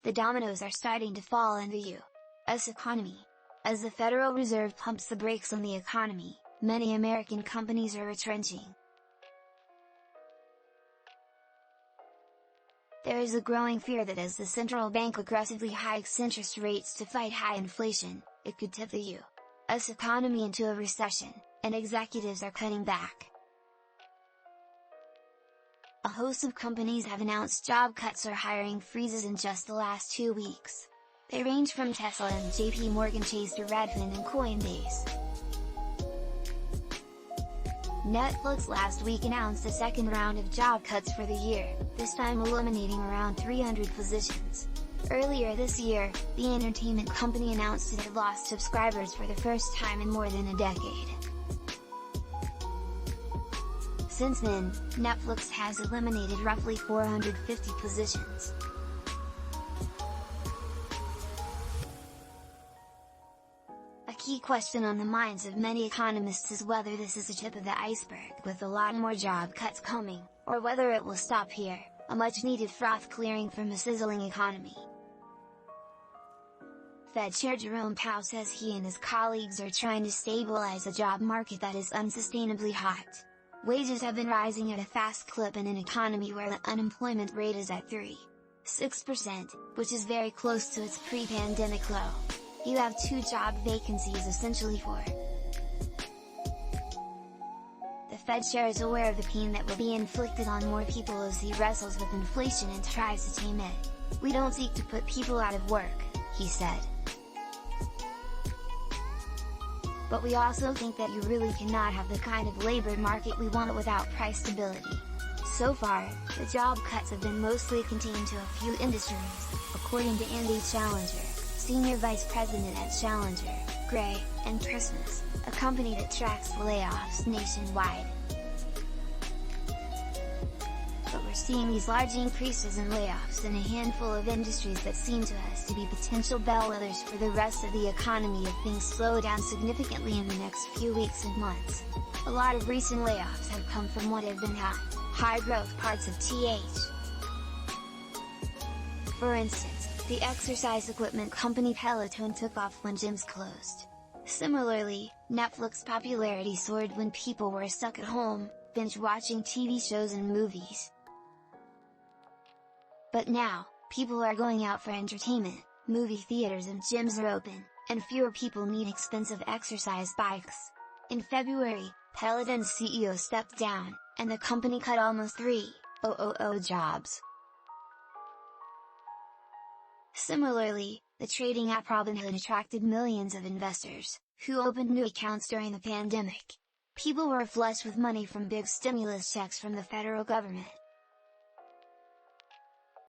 the dominoes are starting to fall in the U.S. economy. As the Federal Reserve pumps the brakes on the economy, many American companies are retrenching. There is a growing fear that as the central bank aggressively hikes interest rates to fight high inflation, it could tip the U.S. economy into a recession, and executives are cutting back. A host of companies have announced job cuts or hiring freezes in just the last 2 weeks. They range from Tesla and JP Morgan Chase to Redfin and Coinbase. Netflix last week announced a second round of job cuts for the year, this time eliminating around 300 positions. Earlier this year, the entertainment company announced it had lost subscribers for the first time in more than a decade. Since then, Netflix has eliminated roughly 450 positions. A key question on the minds of many economists is whether this is a tip of the iceberg with a lot more job cuts coming, or whether it will stop here, a much-needed froth clearing from a sizzling economy. Fed Chair Jerome Powell says he and his colleagues are trying to stabilize a job market that is unsustainably hot. Wages have been rising at a fast clip in an economy where the unemployment rate is at 3.6%, which is very close to its pre-pandemic low. You have 2 job vacancies essentially for. The Fed chair is aware of the pain that will be inflicted on more people as he wrestles with inflation and tries to tame it. "We don't seek to put people out of work," he said. "But we also think that you really cannot have the kind of labor market we want without price stability." So far, the job cuts have been mostly contained to a few industries, according to Andy Challenger, Senior Vice President at Challenger, Gray and Christmas, a company that tracks layoffs nationwide. But we're seeing these large increases in layoffs in a handful of industries that seem to us to be potential bellwethers for the rest of the economy if things slow down significantly in the next few weeks and months. A lot of recent layoffs have come from what have been high-growth parts of TH. For instance, the exercise equipment company Peloton took off when gyms closed. Similarly, Netflix popularity soared when people were stuck at home, binge-watching TV shows and movies. But now, people are going out for entertainment, movie theaters and gyms are open, and fewer people need expensive exercise bikes. In February, Peloton's CEO stepped down, and the company cut almost 3,000 jobs. Similarly, the trading app Robinhood attracted millions of investors, who opened new accounts during the pandemic. People were flush with money from big stimulus checks from the federal government,